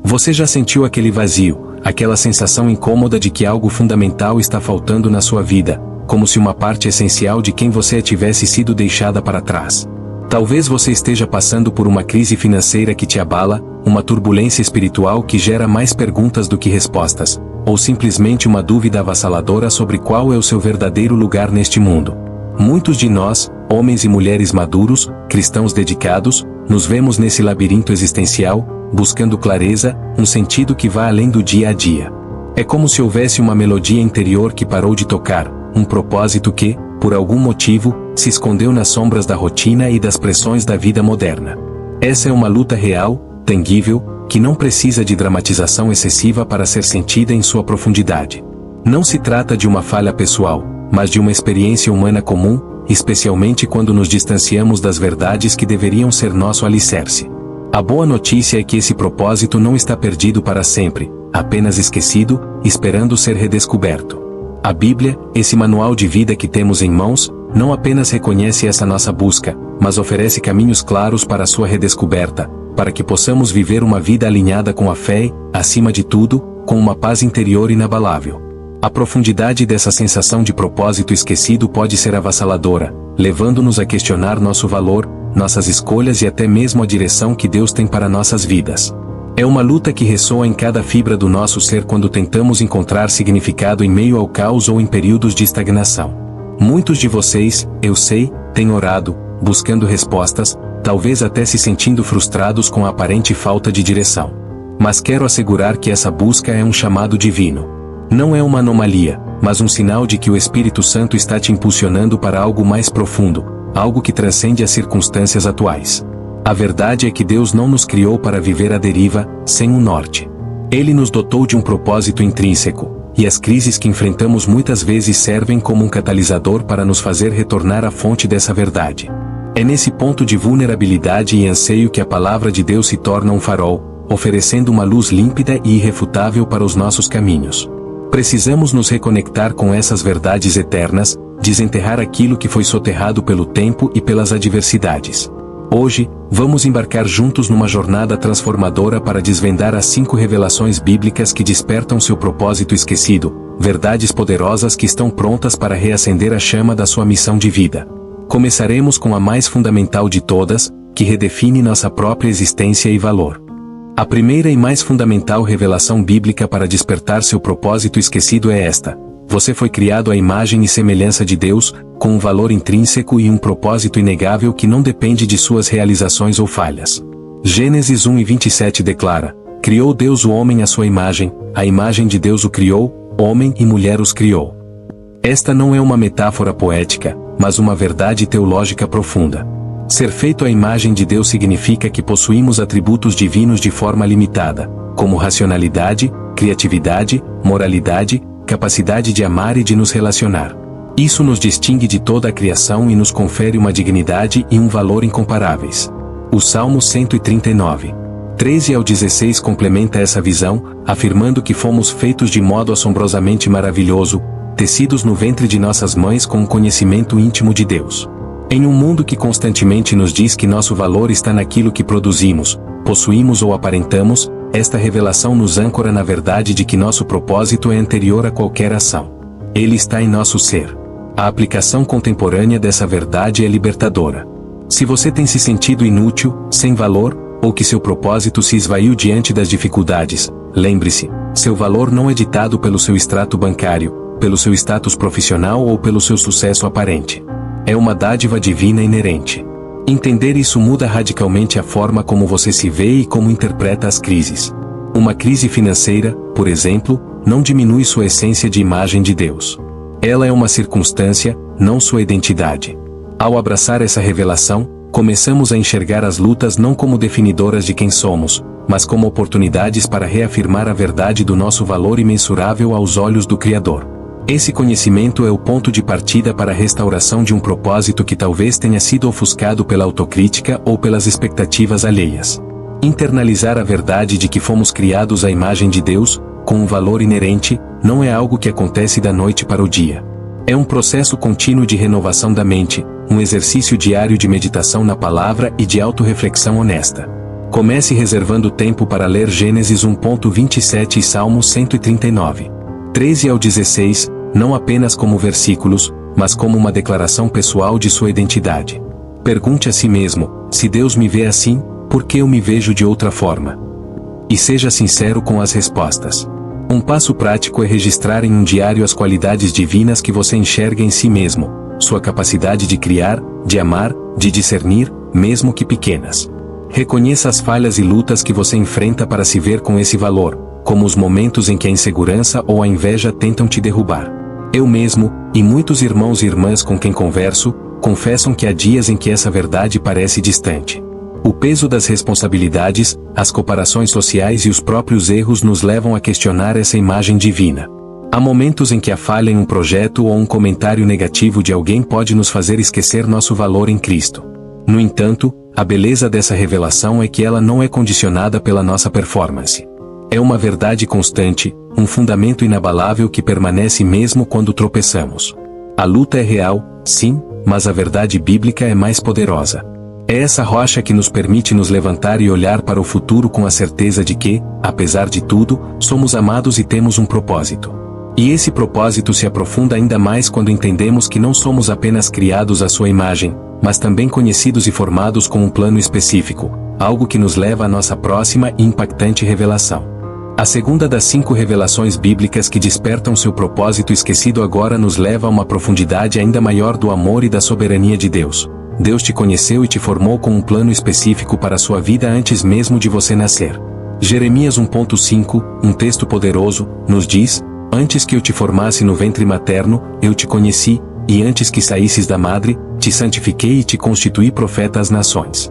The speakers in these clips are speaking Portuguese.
Você já sentiu aquele vazio, aquela sensação incômoda de que algo fundamental está faltando na sua vida, como se uma parte essencial de quem você é tivesse sido deixada para trás? Talvez você esteja passando por uma crise financeira que te abala, uma turbulência espiritual que gera mais perguntas do que respostas, ou simplesmente uma dúvida avassaladora sobre qual é o seu verdadeiro lugar neste mundo. Muitos de nós, homens e mulheres maduros, cristãos dedicados, nos vemos nesse labirinto existencial, buscando clareza, um sentido que vá além do dia a dia. É como se houvesse uma melodia interior que parou de tocar, um propósito que, por algum motivo, se escondeu nas sombras da rotina e das pressões da vida moderna. Essa é uma luta real, tangível, que não precisa de dramatização excessiva para ser sentida em sua profundidade. Não se trata de uma falha pessoal, mas de uma experiência humana comum, especialmente quando nos distanciamos das verdades que deveriam ser nosso alicerce. A boa notícia é que esse propósito não está perdido para sempre, apenas esquecido, esperando ser redescoberto. A Bíblia, esse manual de vida que temos em mãos, não apenas reconhece essa nossa busca, mas oferece caminhos claros para a sua redescoberta, para que possamos viver uma vida alinhada com a fé e, acima de tudo, com uma paz interior inabalável. A profundidade dessa sensação de propósito esquecido pode ser avassaladora, levando-nos a questionar nosso valor, nossas escolhas e até mesmo a direção que Deus tem para nossas vidas. É uma luta que ressoa em cada fibra do nosso ser quando tentamos encontrar significado em meio ao caos ou em períodos de estagnação. Muitos de vocês, eu sei, têm orado, buscando respostas, talvez até se sentindo frustrados com a aparente falta de direção. Mas quero assegurar que essa busca é um chamado divino. Não é uma anomalia, mas um sinal de que o Espírito Santo está te impulsionando para algo mais profundo, algo que transcende as circunstâncias atuais. A verdade é que Deus não nos criou para viver à deriva, sem um norte. Ele nos dotou de um propósito intrínseco, e as crises que enfrentamos muitas vezes servem como um catalisador para nos fazer retornar à fonte dessa verdade. É nesse ponto de vulnerabilidade e anseio que a palavra de Deus se torna um farol, oferecendo uma luz límpida e irrefutável para os nossos caminhos. Precisamos nos reconectar com essas verdades eternas, desenterrar aquilo que foi soterrado pelo tempo e pelas adversidades. Hoje, vamos embarcar juntos numa jornada transformadora para desvendar as 5 revelações bíblicas que despertam seu propósito esquecido, verdades poderosas que estão prontas para reacender a chama da sua missão de vida. Começaremos com a mais fundamental de todas, que redefine nossa própria existência e valor. A primeira e mais fundamental revelação bíblica para despertar seu propósito esquecido é esta: você foi criado à imagem e semelhança de Deus, com um valor intrínseco e um propósito inegável que não depende de suas realizações ou falhas. Gênesis 1:27 declara: criou Deus o homem à sua imagem, a imagem de Deus o criou, homem e mulher os criou. Esta não é uma metáfora poética, mas uma verdade teológica profunda. Ser feito à imagem de Deus significa que possuímos atributos divinos de forma limitada, como racionalidade, criatividade, moralidade, capacidade de amar e de nos relacionar. Isso nos distingue de toda a criação e nos confere uma dignidade e um valor incomparáveis. O Salmo 139, 13 ao 16 complementa essa visão, afirmando que fomos feitos de modo assombrosamente maravilhoso, tecidos no ventre de nossas mães com um conhecimento íntimo de Deus. Em um mundo que constantemente nos diz que nosso valor está naquilo que produzimos, possuímos ou aparentamos, esta revelação nos âncora na verdade de que nosso propósito é anterior a qualquer ação. Ele está em nosso ser. A aplicação contemporânea dessa verdade é libertadora. Se você tem se sentido inútil, sem valor, ou que seu propósito se esvaiu diante das dificuldades, lembre-se, seu valor não é ditado pelo seu extrato bancário, pelo seu status profissional ou pelo seu sucesso aparente. É uma dádiva divina inerente. Entender isso muda radicalmente a forma como você se vê e como interpreta as crises. Uma crise financeira, por exemplo, não diminui sua essência de imagem de Deus. Ela é uma circunstância, não sua identidade. Ao abraçar essa revelação, começamos a enxergar as lutas não como definidoras de quem somos, mas como oportunidades para reafirmar a verdade do nosso valor imensurável aos olhos do Criador. Esse conhecimento é o ponto de partida para a restauração de um propósito que talvez tenha sido ofuscado pela autocrítica ou pelas expectativas alheias. Internalizar a verdade de que fomos criados à imagem de Deus, com um valor inerente, não é algo que acontece da noite para o dia. É um processo contínuo de renovação da mente, um exercício diário de meditação na palavra e de autorreflexão honesta. Comece reservando tempo para ler Gênesis 1:27 e Salmos 139. 13 ao 16, não apenas como versículos, mas como uma declaração pessoal de sua identidade. Pergunte a si mesmo: se Deus me vê assim, por que eu me vejo de outra forma? E seja sincero com as respostas. Um passo prático é registrar em um diário as qualidades divinas que você enxerga em si mesmo, sua capacidade de criar, de amar, de discernir, mesmo que pequenas. Reconheça as falhas e lutas que você enfrenta para se ver com esse valor, como os momentos em que a insegurança ou a inveja tentam te derrubar. Eu mesmo, e muitos irmãos e irmãs com quem converso, confessam que há dias em que essa verdade parece distante. O peso das responsabilidades, as comparações sociais e os próprios erros nos levam a questionar essa imagem divina. Há momentos em que a falha em um projeto ou um comentário negativo de alguém pode nos fazer esquecer nosso valor em Cristo. No entanto, a beleza dessa revelação é que ela não é condicionada pela nossa performance. É uma verdade constante, um fundamento inabalável que permanece mesmo quando tropeçamos. A luta é real, sim, mas a verdade bíblica é mais poderosa. É essa rocha que nos permite nos levantar e olhar para o futuro com a certeza de que, apesar de tudo, somos amados e temos um propósito. E esse propósito se aprofunda ainda mais quando entendemos que não somos apenas criados à sua imagem, mas também conhecidos e formados com um plano específico, algo que nos leva à nossa próxima e impactante revelação. A segunda das 5 revelações bíblicas que despertam seu propósito esquecido agora nos leva a uma profundidade ainda maior do amor e da soberania de Deus. Deus te conheceu e te formou com um plano específico para a sua vida antes mesmo de você nascer. Jeremias 1:5, um texto poderoso, nos diz: antes que eu te formasse no ventre materno, eu te conheci, e antes que saísses da madre, te santifiquei e te constituí profeta às nações.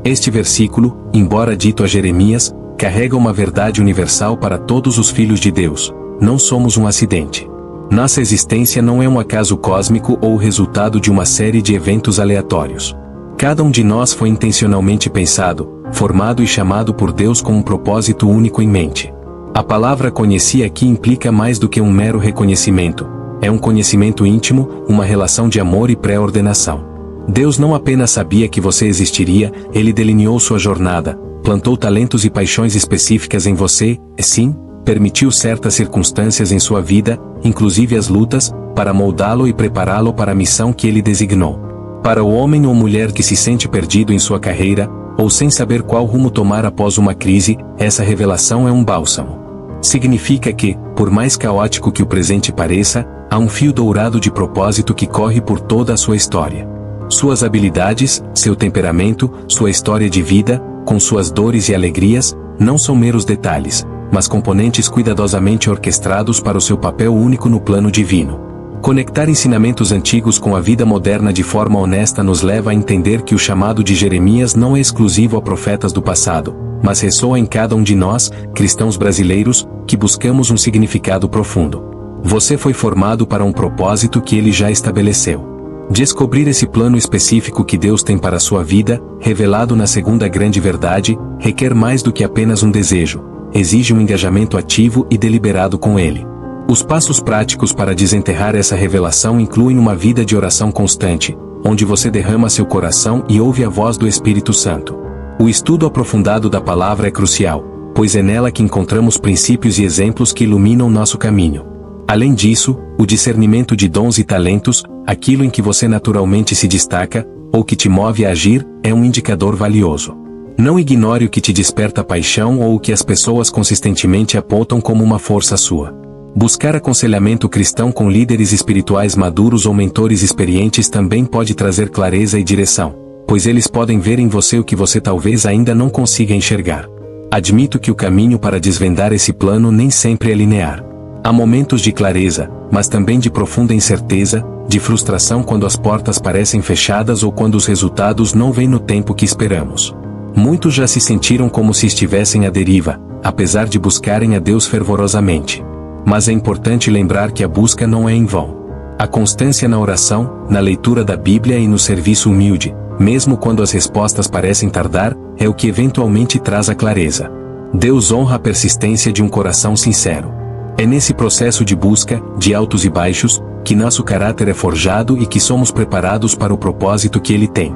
Este versículo, embora dito a Jeremias, carrega uma verdade universal para todos os filhos de Deus: não somos um acidente. Nossa existência não é um acaso cósmico ou o resultado de uma série de eventos aleatórios. Cada um de nós foi intencionalmente pensado, formado e chamado por Deus com um propósito único em mente. A palavra conheci aqui implica mais do que um mero reconhecimento. É um conhecimento íntimo, uma relação de amor e pré-ordenação. Deus não apenas sabia que você existiria, Ele delineou sua jornada, plantou talentos e paixões específicas em você, sim, permitiu certas circunstâncias em sua vida, inclusive as lutas, para moldá-lo e prepará-lo para a missão que Ele designou. Para o homem ou mulher que se sente perdido em sua carreira, ou sem saber qual rumo tomar após uma crise, essa revelação é um bálsamo. Significa que, por mais caótico que o presente pareça, há um fio dourado de propósito que corre por toda a sua história. Suas habilidades, seu temperamento, sua história de vida, com suas dores e alegrias, não são meros detalhes, mas componentes cuidadosamente orquestrados para o seu papel único no plano divino. Conectar ensinamentos antigos com a vida moderna de forma honesta nos leva a entender que o chamado de Jeremias não é exclusivo a profetas do passado, mas ressoa em cada um de nós, cristãos brasileiros, que buscamos um significado profundo. Você foi formado para um propósito que Ele já estabeleceu. Descobrir esse plano específico que Deus tem para a sua vida, revelado na segunda grande verdade, requer mais do que apenas um desejo. Exige um engajamento ativo e deliberado com Ele. Os passos práticos para desenterrar essa revelação incluem uma vida de oração constante, onde você derrama seu coração e ouve a voz do Espírito Santo. O estudo aprofundado da palavra é crucial, pois é nela que encontramos princípios e exemplos que iluminam nosso caminho. Além disso, o discernimento de dons e talentos, aquilo em que você naturalmente se destaca, ou que te move a agir, é um indicador valioso. Não ignore o que te desperta paixão ou o que as pessoas consistentemente apontam como uma força sua. Buscar aconselhamento cristão com líderes espirituais maduros ou mentores experientes também pode trazer clareza e direção, pois eles podem ver em você o que você talvez ainda não consiga enxergar. Admito que o caminho para desvendar esse plano nem sempre é linear. Há momentos de clareza, mas também de profunda incerteza, de frustração quando as portas parecem fechadas ou quando os resultados não vêm no tempo que esperamos. Muitos já se sentiram como se estivessem à deriva, apesar de buscarem a Deus fervorosamente. Mas é importante lembrar que a busca não é em vão. A constância na oração, na leitura da Bíblia e no serviço humilde, mesmo quando as respostas parecem tardar, é o que eventualmente traz a clareza. Deus honra a persistência de um coração sincero. É nesse processo de busca, de altos e baixos, que nosso caráter é forjado e que somos preparados para o propósito que Ele tem.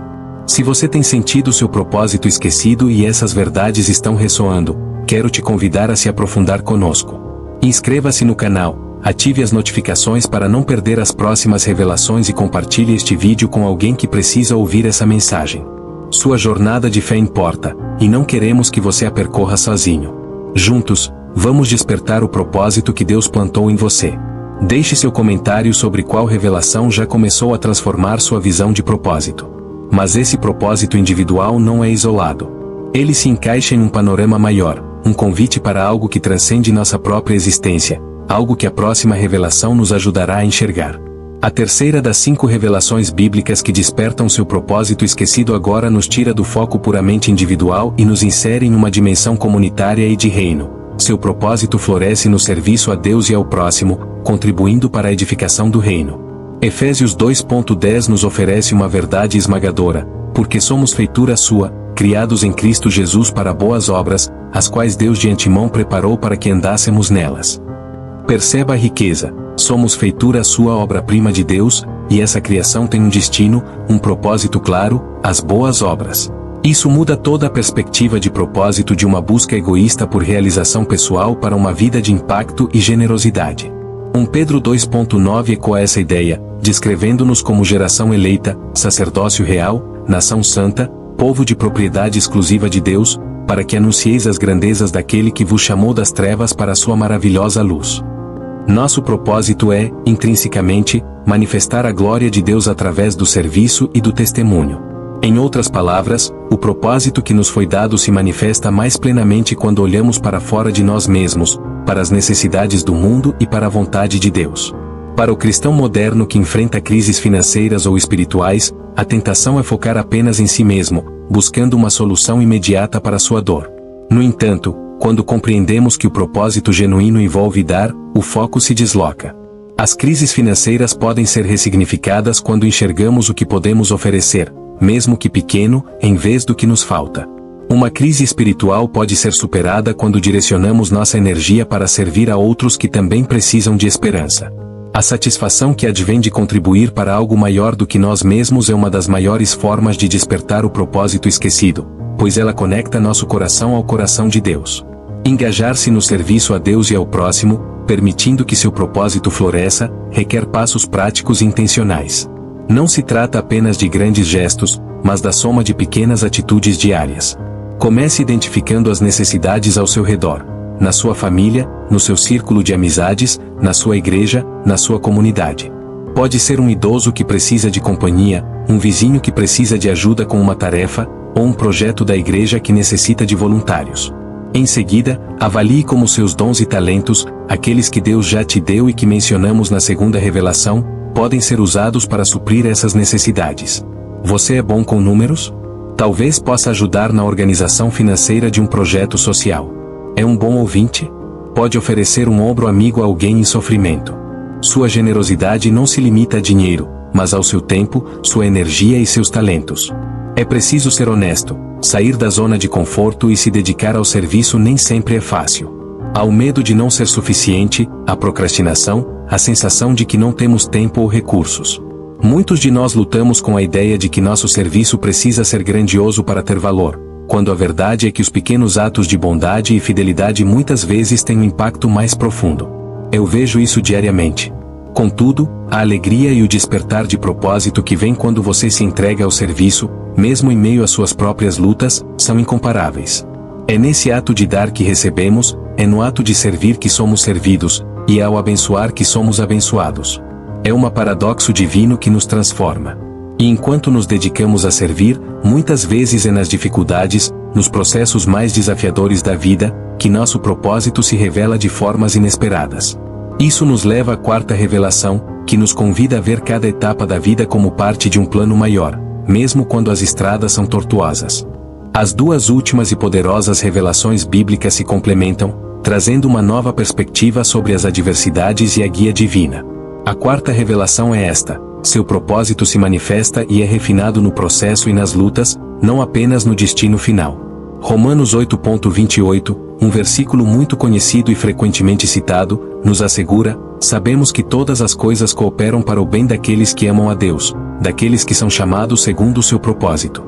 Se você tem sentido seu propósito esquecido e essas verdades estão ressoando, quero te convidar a se aprofundar conosco. Inscreva-se no canal, ative as notificações para não perder as próximas revelações e compartilhe este vídeo com alguém que precisa ouvir essa mensagem. Sua jornada de fé importa, e não queremos que você a percorra sozinho. Juntos, vamos despertar o propósito que Deus plantou em você. Deixe seu comentário sobre qual revelação já começou a transformar sua visão de propósito. Mas esse propósito individual não é isolado. Ele se encaixa em um panorama maior, um convite para algo que transcende nossa própria existência, algo que a próxima revelação nos ajudará a enxergar. A terceira das 5 revelações bíblicas que despertam seu propósito esquecido agora nos tira do foco puramente individual e nos insere em uma dimensão comunitária e de reino. Seu propósito floresce no serviço a Deus e ao próximo, contribuindo para a edificação do reino. Efésios 2:10 nos oferece uma verdade esmagadora, porque somos feitura sua, criados em Cristo Jesus para boas obras, as quais Deus de antemão preparou para que andássemos nelas. Perceba a riqueza, somos feitura sua, obra-prima de Deus, e essa criação tem um destino, um propósito claro, as boas obras. Isso muda toda a perspectiva de propósito de uma busca egoísta por realização pessoal para uma vida de impacto e generosidade. 1 Pedro 2:9 ecoa essa ideia, descrevendo-nos como geração eleita, sacerdócio real, nação santa, povo de propriedade exclusiva de Deus, para que anuncieis as grandezas daquele que vos chamou das trevas para a sua maravilhosa luz. Nosso propósito é, intrinsecamente, manifestar a glória de Deus através do serviço e do testemunho. Em outras palavras, o propósito que nos foi dado se manifesta mais plenamente quando olhamos para fora de nós mesmos, para as necessidades do mundo e para a vontade de Deus. Para o cristão moderno que enfrenta crises financeiras ou espirituais, a tentação é focar apenas em si mesmo, buscando uma solução imediata para sua dor. No entanto, quando compreendemos que o propósito genuíno envolve dar, o foco se desloca. As crises financeiras podem ser ressignificadas quando enxergamos o que podemos oferecer, mesmo que pequeno, em vez do que nos falta. Uma crise espiritual pode ser superada quando direcionamos nossa energia para servir a outros que também precisam de esperança. A satisfação que advém de contribuir para algo maior do que nós mesmos é uma das maiores formas de despertar o propósito esquecido, pois ela conecta nosso coração ao coração de Deus. Engajar-se no serviço a Deus e ao próximo, permitindo que seu propósito floresça, requer passos práticos e intencionais. Não se trata apenas de grandes gestos, mas da soma de pequenas atitudes diárias. Comece identificando as necessidades ao seu redor, na sua família, no seu círculo de amizades, na sua igreja, na sua comunidade. Pode ser um idoso que precisa de companhia, um vizinho que precisa de ajuda com uma tarefa, ou um projeto da igreja que necessita de voluntários. Em seguida, avalie como seus dons e talentos, aqueles que Deus já te deu e que mencionamos na segunda revelação, podem ser usados para suprir essas necessidades. Você é bom com números? Talvez possa ajudar na organização financeira de um projeto social. É um bom ouvinte? Pode oferecer um ombro amigo a alguém em sofrimento. Sua generosidade não se limita a dinheiro, mas ao seu tempo, sua energia e seus talentos. É preciso ser honesto, sair da zona de conforto e se dedicar ao serviço nem sempre é fácil. Há o medo de não ser suficiente, a procrastinação, a sensação de que não temos tempo ou recursos. Muitos de nós lutamos com a ideia de que nosso serviço precisa ser grandioso para ter valor, quando a verdade é que os pequenos atos de bondade e fidelidade muitas vezes têm um impacto mais profundo. Eu vejo isso diariamente. Contudo, a alegria e o despertar de propósito que vem quando você se entrega ao serviço, mesmo em meio às suas próprias lutas, são incomparáveis. É nesse ato de dar que recebemos, é no ato de servir que somos servidos, e é ao abençoar que somos abençoados. É um paradoxo divino que nos transforma. E enquanto nos dedicamos a servir, muitas vezes é nas dificuldades, nos processos mais desafiadores da vida, que nosso propósito se revela de formas inesperadas. Isso nos leva à quarta revelação, que nos convida a ver cada etapa da vida como parte de um plano maior, mesmo quando as estradas são tortuosas. As duas últimas e poderosas revelações bíblicas se complementam, trazendo uma nova perspectiva sobre as adversidades e a guia divina. A quarta revelação é esta: seu propósito se manifesta e é refinado no processo e nas lutas, não apenas no destino final. Romanos 8:28, um versículo muito conhecido e frequentemente citado, nos assegura: sabemos que todas as coisas cooperam para o bem daqueles que amam a Deus, daqueles que são chamados segundo o seu propósito.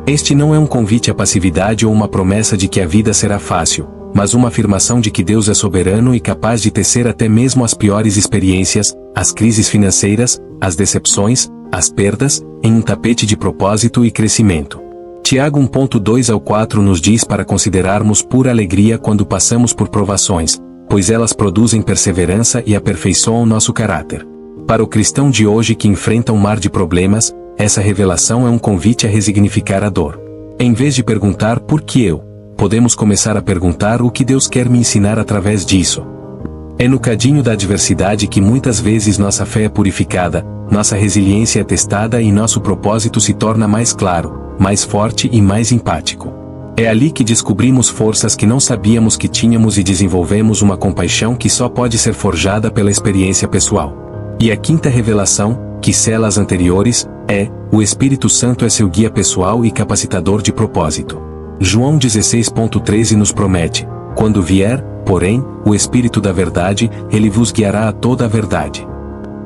Este não é um convite à passividade ou uma promessa de que a vida será fácil, mas uma afirmação de que Deus é soberano e capaz de tecer até mesmo as piores experiências, as crises financeiras, as decepções, as perdas, em um tapete de propósito e crescimento. Tiago 1.2-4 nos diz para considerarmos pura alegria quando passamos por provações, pois elas produzem perseverança e aperfeiçoam nosso caráter. Para o cristão de hoje que enfrenta um mar de problemas, essa revelação é um convite a resignificar a dor. Em vez de perguntar por que eu, podemos começar a perguntar o que Deus quer me ensinar através disso. É no cadinho da adversidade que muitas vezes nossa fé é purificada, nossa resiliência é testada e nosso propósito se torna mais claro, mais forte e mais empático. É ali que descobrimos forças que não sabíamos que tínhamos e desenvolvemos uma compaixão que só pode ser forjada pela experiência pessoal. E a quinta revelação, que sela as anteriores, é: o Espírito Santo é seu guia pessoal e capacitador de propósito. João 16.13 nos promete: quando vier, porém, o Espírito da verdade, ele vos guiará a toda a verdade.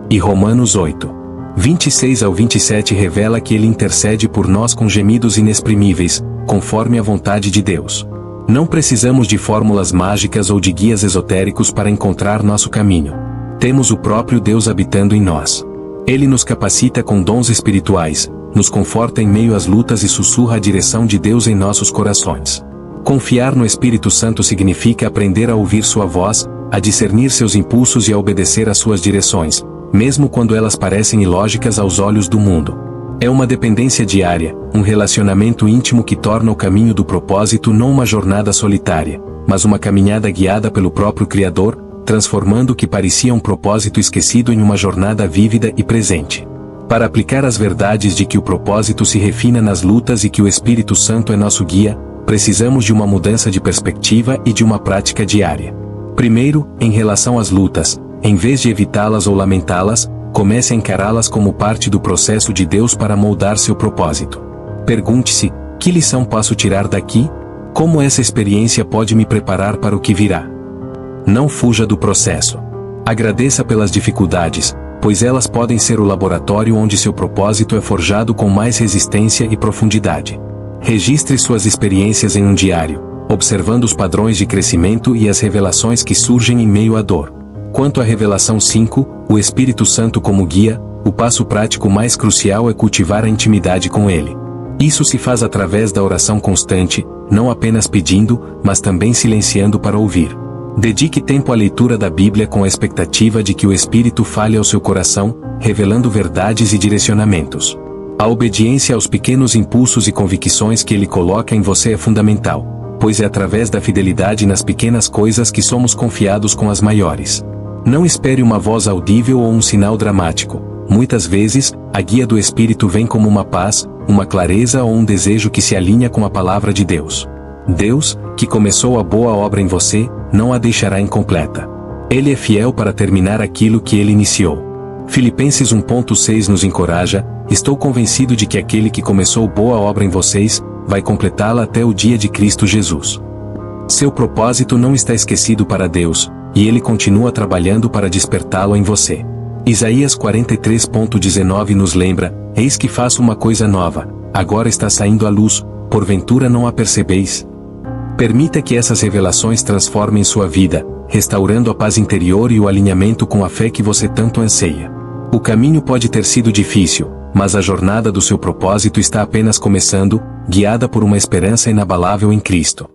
E Romanos 8:26-27 revela que ele intercede por nós com gemidos inexprimíveis, conforme a vontade de Deus. Não precisamos de fórmulas mágicas ou de guias esotéricos para encontrar nosso caminho. Temos o próprio Deus habitando em nós. Ele nos capacita com dons espirituais, nos conforta em meio às lutas e sussurra a direção de Deus em nossos corações. Confiar no Espírito Santo significa aprender a ouvir sua voz, a discernir seus impulsos e a obedecer às suas direções, mesmo quando elas parecem ilógicas aos olhos do mundo. É uma dependência diária, um relacionamento íntimo que torna o caminho do propósito não uma jornada solitária, mas uma caminhada guiada pelo próprio Criador, transformando o que parecia um propósito esquecido em uma jornada vívida e presente. Para aplicar as verdades de que o propósito se refina nas lutas e que o Espírito Santo é nosso guia, precisamos de uma mudança de perspectiva e de uma prática diária. Primeiro, em relação às lutas, em vez de evitá-las ou lamentá-las, comece a encará-las como parte do processo de Deus para moldar seu propósito. Pergunte-se: que lição posso tirar daqui? Como essa experiência pode me preparar para o que virá? Não fuja do processo. Agradeça pelas dificuldades, pois elas podem ser o laboratório onde seu propósito é forjado com mais resistência e profundidade. Registre suas experiências em um diário, observando os padrões de crescimento e as revelações que surgem em meio à dor. Quanto à revelação 5, o Espírito Santo como guia, o passo prático mais crucial é cultivar a intimidade com Ele. Isso se faz através da oração constante, não apenas pedindo, mas também silenciando para ouvir. Dedique tempo à leitura da Bíblia com a expectativa de que o Espírito fale ao seu coração, revelando verdades e direcionamentos. A obediência aos pequenos impulsos e convicções que Ele coloca em você é fundamental, pois é através da fidelidade nas pequenas coisas que somos confiados com as maiores. Não espere uma voz audível ou um sinal dramático. Muitas vezes, a guia do Espírito vem como uma paz, uma clareza ou um desejo que se alinha com a palavra de Deus. Deus, que começou a boa obra em você, não a deixará incompleta. Ele é fiel para terminar aquilo que Ele iniciou. Filipenses 1.6 nos encoraja: estou convencido de que aquele que começou boa obra em vocês, vai completá-la até o dia de Cristo Jesus. Seu propósito não está esquecido para Deus, e Ele continua trabalhando para despertá-lo em você. Isaías 43.19 nos lembra: eis que faço uma coisa nova, agora está saindo à luz, porventura não a percebeis? Permita que essas revelações transformem sua vida, restaurando a paz interior e o alinhamento com a fé que você tanto anseia. O caminho pode ter sido difícil, mas a jornada do seu propósito está apenas começando, guiada por uma esperança inabalável em Cristo.